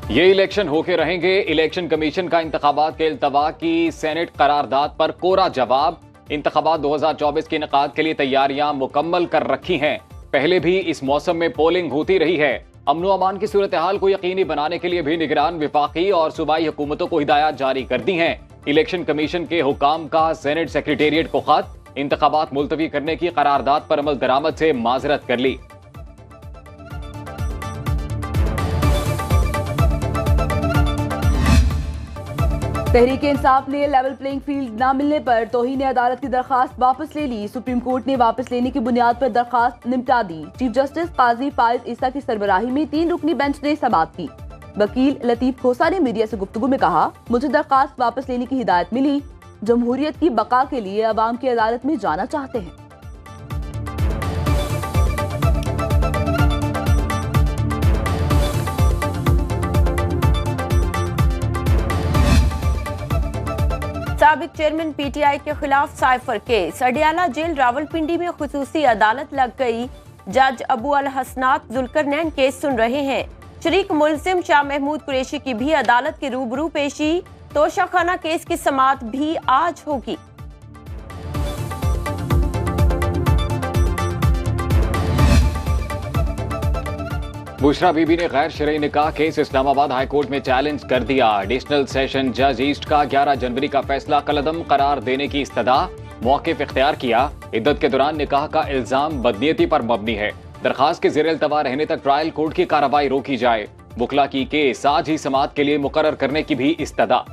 ये इलेक्शन होके रहेंगे। इलेक्शन कमीशन का इंतखाबात के इल्तवा की सेनेट करारदाद पर कोरा जवाब। इंतखाबात 2024 के इनेकाद के लिए तैयारियां मुकम्मल कर रखी हैं। पहले भी इस मौसम में पोलिंग होती रही है। अमन अमान की सूरत हाल को यकीनी बनाने के लिए भी निगरान विफाकी और सूबाई हुकूमतों को हिदायत जारी कर दी हैं। इलेक्शन कमीशन के हुकाम का सेनेट सेक्रेटेरिएट को खत, इंतखाबात मुलतवी करने की करारदाद पर अमल दरामद से माजरत कर ली। तहरीक इंसाफ ने लेवल प्लेइंग फील्ड न मिलने पर तौहीन अदालत की दरखास्त वापस ले ली। सुप्रीम कोर्ट ने वापस लेने की बुनियाद पर दरखास्त निपटा दी। चीफ जस्टिस काजी फाइज ईसा की सरबराही में 3 रुकनी बेंच ने समाअत की। वकील लतीफ खोसा ने मीडिया से गुफ्तगू में कहा, मुझे दरखास्त वापस लेने की हिदायत मिली। जमहूरियत की बका के लिए अवाम की अदालत में जाना चाहते हैं। साबिक चेयरमैन पीटीआई के खिलाफ cipher case. Adiala jail Rawalpindi में खुसूसी अदालत लग गई। जज अबू अल हसनात जुल्करनैन केस सुन रहे हैं। शरीक मुलजिम शाह महमूद कुरैशी की भी अदालत के रूबरू पेशी। तोशाखाना केस की समाअत भी आज होगी। बुशरा बीबी ने गैर शरई निकाह केस इस्लामाबाद हाई कोर्ट में चैलेंज कर दिया। एडिशनल सेशन जज ईस्ट का 11 जनवरी का फैसला कलअदम करार देने की इस्तदा। मौक़िफ़ इख्तियार किया। इद्दत के दौरान निकाह का इल्जाम बदनीयती पर मबनी है। दरखास्त के ज़ेर इल्तवा रहने तक ट्रायल कोर्ट की कार्रवाई रोकी जाए। वकला की केस आज ही समाअत के लिए मुकर्रर करने की भी इस्तदा।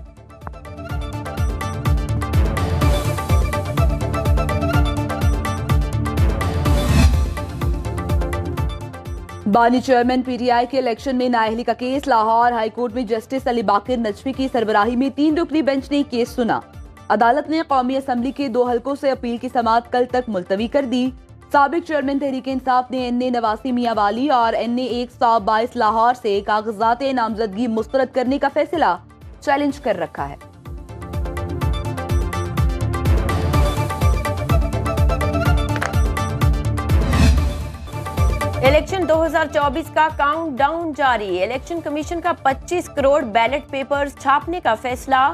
बानी चेयरमैन पीटीआई के इलेक्शन में नाअहली का केस। लाहौर हाई कोर्ट में जस्टिस अली बाकिर नजफी की सरबराही में 3 रुकनी बेंच ने केस सुना। अदालत ने कौमी असम्बली के 2 हलकों से अपील की समाअत कल तक मुलतवी कर दी। साबिक चेयरमैन तहरीक इंसाफ ने NA नवासी मियां वाली और NA 122 लाहौर से कागजात नामजदगी मुस्तरद करने का फैसला चैलेंज कर रखा है। इलेक्शन 2024 का काउंटडाउन जारी। इलेक्शन कमीशन का 25 करोड़ बैलेट पेपर्स छापने का फैसला।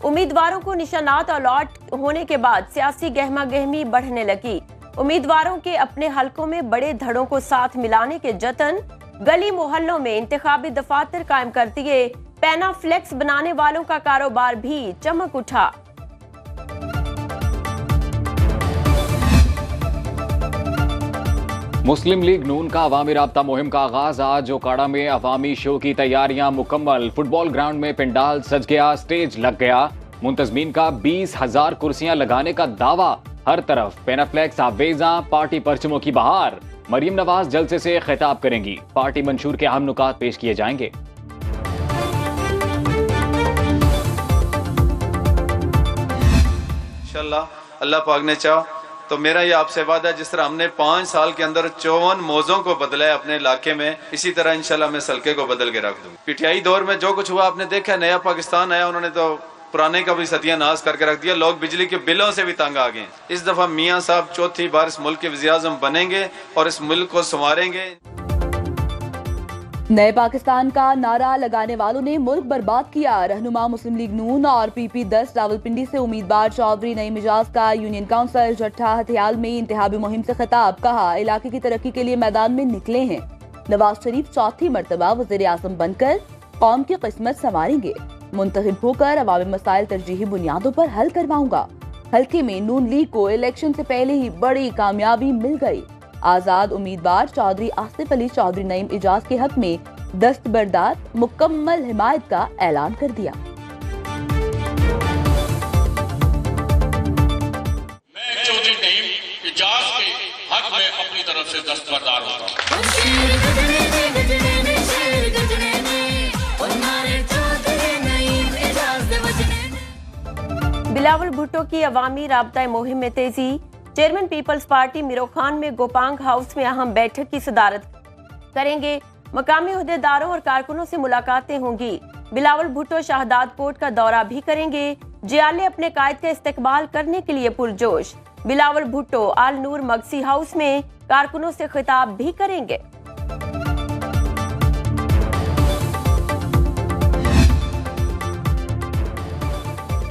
उम्मीदवारों को निशानात अलॉट होने के बाद सियासी गहमा गहमी बढ़ने लगी। उम्मीदवारों के अपने हलकों में बड़े धड़ों को साथ मिलाने के जतन। गली मोहल्लों में इंतखाबी दफातर कायम कर दिए। पैना फ्लेक्स बनाने वालों का कारोबार भी चमक उठा। मुस्लिम लीग नून का अवामी राब्ता मुहिम का आगाज। आज ओकाड़ा में अवामी शो की तैयारियां मुकम्मल। फुटबॉल ग्राउंड में पंडाल सज गया, स्टेज लग गया। मुंतजमीन का 20,000 कुर्सियां लगाने का दावा। हर तरफ पेनाफ्लेक्स, आवेजा, पार्टी परचमों की बहार। मरियम नवाज जलसे से खिताब करेंगी। पार्टी मंशूर के अहम नुकात पेश किए जाएंगे। इंशाअल्लाह अल्लाह पाक ने चाहा तो मेरा ये आपसे वादा है, जिस तरह हमने 5 साल के अंदर 54 मौजों को बदला है अपने इलाके में, इसी तरह इंशाल्लाह मैं सल्के को बदल के रख दूँ। पीटीआई दौर में जो कुछ हुआ आपने देखा, नया पाकिस्तान आया, उन्होंने तो पुराने का भी सत्यानाश करके रख दिया। लोग बिजली के बिलों से भी तंग आ गए। इस दफा मियाँ साहब चौथी बार इस मुल्क के वज़ीर-ए-आज़म बनेंगे और इस मुल्क को संवारेंगे। नए पाकिस्तान का नारा लगाने वालों ने मुल्क बर्बाद किया। रहनुमा मुस्लिम लीग नून और PP10 रावलपिंडी से उम्मीदवार चौधरी नईम इजाज का यूनियन काउंसिलर जट्ठा हथियाल में इंतहाबी मुहिम से खिताब। कहा, इलाके की तरक्की के लिए मैदान में निकले हैं। नवाज शरीफ चौथी मरतबा वज़ीर-ए-आज़म बनकर कौम की किस्मत संवारेंगे। मुंतखब होकर अवामी मसाइल तरजीही बुनियादों पर हल करवाऊंगा। हल्के में नून लीग को इलेक्शन से पहले ही बड़ी कामयाबी मिल गई। आजाद उम्मीदवार चौधरी आसिफ अली चौधरी नईम इजाज के हक में दस्तबरदार मुकम्मल हिमायत का ऐलान कर दिया। मैं चौधरी नईम इजाज के हक में अपनी तरफ से दस्तबरदार होता हूँ। बिलावल भुट्टो की अवामी राब्ता मुहिम में तेजी। Chairman Peoples Party Miro Khan में गोपांग हाउस में अहम बैठक की सदारत करेंगे। मकामी ओहदेदारों और कारकुनों से मुलाकातें होंगी। बिलावल भुट्टो शाहदाद पोर्ट का दौरा भी करेंगे। जियाले अपने कायद का इस्तकबाल करने के लिए पुरजोश। बिलावल भुट्टो आल नूर मगसी हाउस में कारकुनों से खिताब भी करेंगे।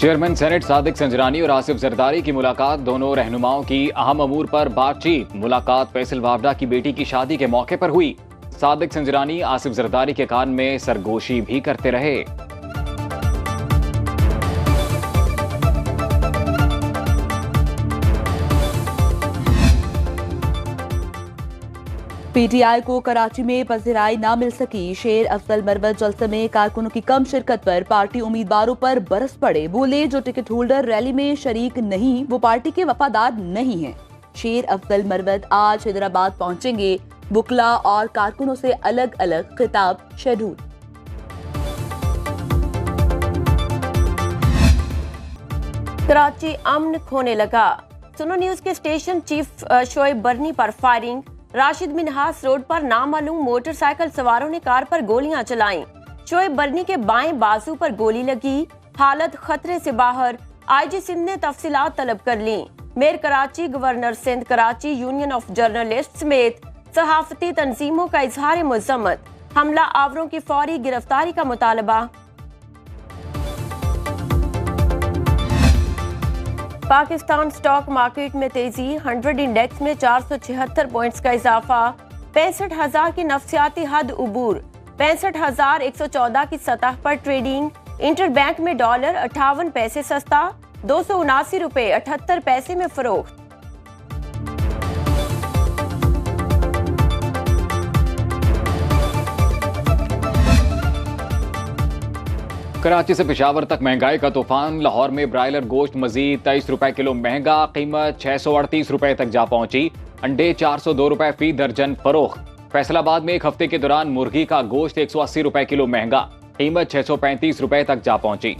चेयरमैन सेनेट सादिक संजरानी और आसिफ जरदारी की मुलाकात। दोनों रहनुमाओं की अहम अमूर पर बातचीत। मुलाकात फैसल वावडा की बेटी की शादी के मौके पर हुई। सादिक संजरानी आसिफ जरदारी के कान में सरगोशी भी करते रहे। पीटीआई को कराची में पज़िराई ना मिल सकी। शेर अफजल मरवत जलसे में कारकुनों की कम शिरकत पर पार्टी उम्मीदवारों पर बरस पड़े। बोले जो टिकट होल्डर रैली में शरीक नहीं वो पार्टी के वफादार नहीं हैं। शेर अफजल मरवत आज हैदराबाद पहुंचेंगे। बुकला और कारकुनों से अलग अलग खिताब शेड्यूल। कराची अमन खोने लगा। सुनो न्यूज के स्टेशन चीफ शोएब बर्नी पर फायरिंग। राशिद मिनहास रोड पर नामालूम मोटरसाइकिल सवारों ने कार पर गोलियां चलाईं। शोएब बर्नी के बाएं बाजू पर गोली लगी। हालत खतरे से बाहर। आईजी सिंध ने तफसीलात तलब कर ली। Mayor Karachi, governor Sindh, Karachi union of journalist समेत सहाफती तंजीमों का इजहार मजम्मत। हमला आवरों की फौरी गिरफ्तारी का मुतालबा। पाकिस्तान स्टॉक मार्केट में तेजी। 100 इंडेक्स में 476 पॉइंट्स का इजाफा। 65,000 की नफसियाती हद उबूर। 65,114 की सतह पर ट्रेडिंग। इंटरबैंक में डॉलर 58 पैसे सस्ता। 279 रुपए 78 पैसे में फरोख्त। कराची से पेशावर तक महंगाई का तूफान। लाहौर में ब्रायलर गोश्त मजीद 23 रुपए किलो महंगा। कीमत 638 रुपए तक जा पहुंची। अंडे 402 रुपए फी दर्जन फरोख्त। फैसलाबाद में एक हफ्ते के दौरान मुर्गी का गोश्त 180 रुपए किलो महंगा। कीमत 635 रुपए तक जा पहुंची।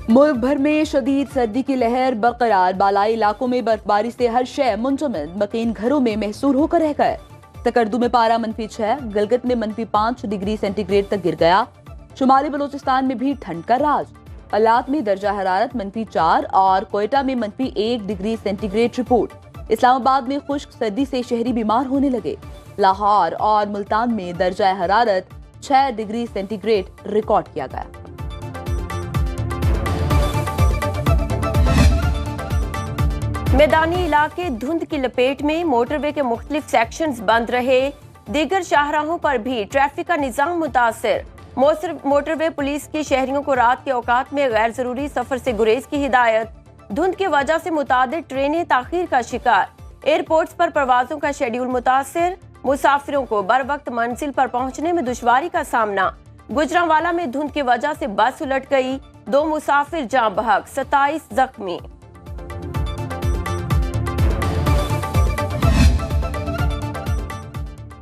मुल्क भर में शदीद सर्दी की लहर बरकरार। बालाई इलाकों में बर्फबारी से हर शय मुंजमद। मकीन घरों में महसूर होकर रह गए। तकरदू में पारा -6, गलगत में -5 डिग्री सेंटीग्रेड तक गिर गया। शुमाली बलूचिस्तान में भी ठंड का राज। अलात में दर्जा हरारत -4 और कोयटा में -1 डिग्री सेंटीग्रेड रिपोर्ट। इस्लामाबाद में खुश्क सर्दी से शहरी बीमार होने लगे। लाहौर और मुल्तान में दर्जा हरारत 6 डिग्री सेंटीग्रेड रिकॉर्ड किया गया। मैदानी इलाके धुंध की लपेट में। मोटरवे के मुख्तलिफ सेक्शंस बंद रहे। दीगर शाहराहों पर भी ट्रैफिक का निजाम मुतासिर। मोटरवे पुलिस की शहरियों को रात के औकात में गैर जरूरी सफर से गुरेज की हिदायत। धुंध की वजह से मुतादिद ट्रेनें ताखीर का शिकार। एयरपोर्ट्स पर परवाजों का शेड्यूल मुतासिर। मुसाफिरों को बर वक्त मंजिल पर पहुंचने में दुश्वारी का सामना। गुजरांवाला में धुंध की वजह से बस उलट गई। 2 मुसाफिर जाँ बहक, 27 जख्मी।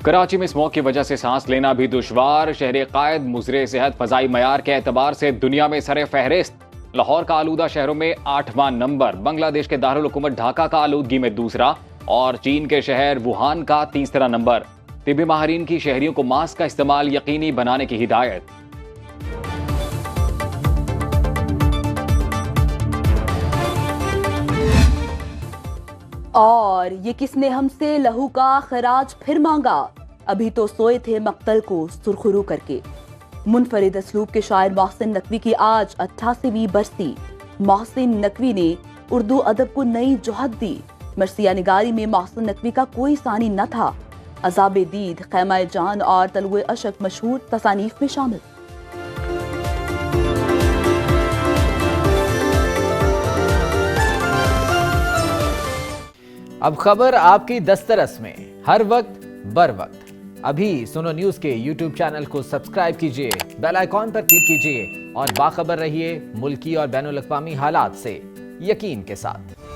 कराची में स्मोक की वजह से सांस लेना भी दुश्वार। शहर कायद मुजरे सेहत फजाई मयार के एतबार से दुनिया में सरे फहरिस्त। लाहौर का आलूदा शहरों में 8वां नंबर। बांग्लादेश के दारुल हुकूमत ढाका का आलूदगी में दूसरा और चीन के शहर वुहान का तीसरा नंबर। तिब्बी माहिरीन की शहरियों को मास्क का इस्तेमाल यकीनी बनाने की हिदायत। और ये किसने हमसे लहू का खराज फिर मांगा। अभी तो सोए थे मक्तल को सुरखरू करके। मुनफरिद असलूब के शायर मोहसिन नकवी की आज 88वीं बरसी। मोहसिन नकवी ने उर्दू अदब को नई जोहत दी। मरसिया निगारी में मोहसिन नकवी का कोई सानी न था। अज़ाबे दीद, ख़ैमाए जान और तलुए अशक मशहूर तसानीफ में शामिल। अब खबर आपकी दस्तरस में, हर वक्त बर वक्त। अभी सुनो न्यूज के YouTube चैनल को सब्सक्राइब कीजिए, बेल आइकॉन पर क्लिक कीजिए और बाखबर रहिए मुल्की और बैनुल अक़वामी हालात से यकीन के साथ।